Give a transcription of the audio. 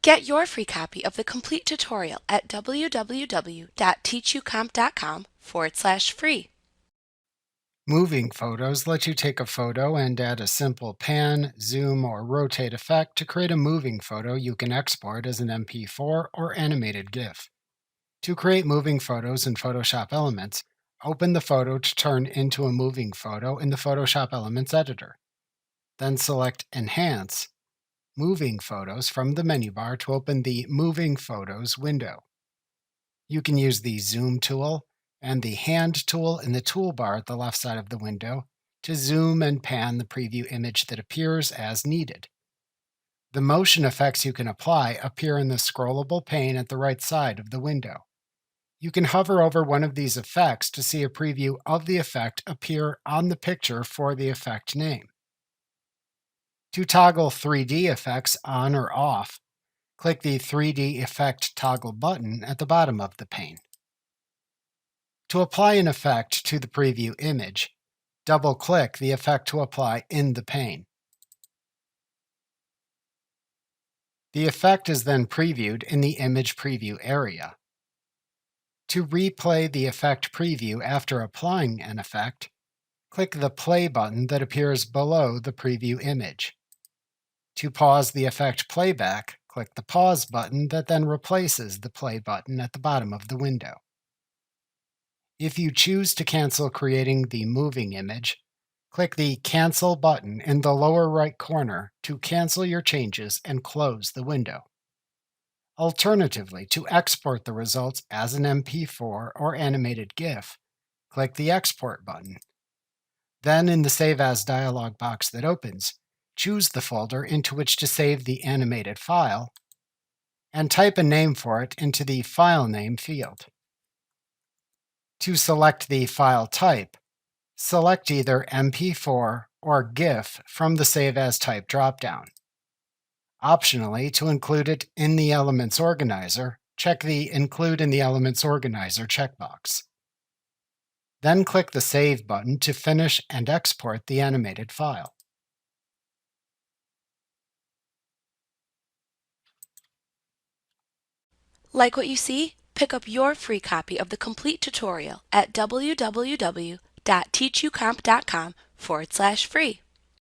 Get your free copy of the complete tutorial at www.teachucomp.com/free. Moving photos let you take a photo and add a simple pan, zoom, or rotate effect to create a moving photo you can export as an MP4 or animated GIF. To create moving photos in Photoshop Elements, open the photo to turn into a moving photo in the Photoshop Elements editor. Then select Enhance, Moving Photos from the menu bar to open the Moving Photos window. You can use the Zoom tool and the Hand tool in the toolbar at the left side of the window to zoom and pan the preview image that appears as needed. The motion effects you can apply appear in the scrollable pane at the right side of the window. You can hover over one of these effects to see a preview of the effect appear on the picture for the effect name. To toggle 3D effects on or off, click the 3D Effect Toggle button at the bottom of the pane. To apply an effect to the preview image, double-click the effect to apply in the pane. The effect is then previewed in the image preview area. To replay the effect preview after applying an effect, click the play button that appears below the preview image. To pause the effect playback, click the pause button that then replaces the play button at the bottom of the window. If you choose to cancel creating the moving image, click the Cancel button in the lower right corner to cancel your changes and close the window. Alternatively, to export the results as an MP4 or animated GIF, click the Export button. Then, in the Save As dialog box that opens, choose the folder into which to save the animated file and type a name for it into the File Name field. To select the file type, select either MP4 or GIF from the Save As Type dropdown. Optionally, to include it in the Elements Organizer, check the Include in the Elements Organizer checkbox. Then click the Save button to finish and export the animated file. Like what you see? Pick up your free copy of the complete tutorial at www.teachucomp.com/free.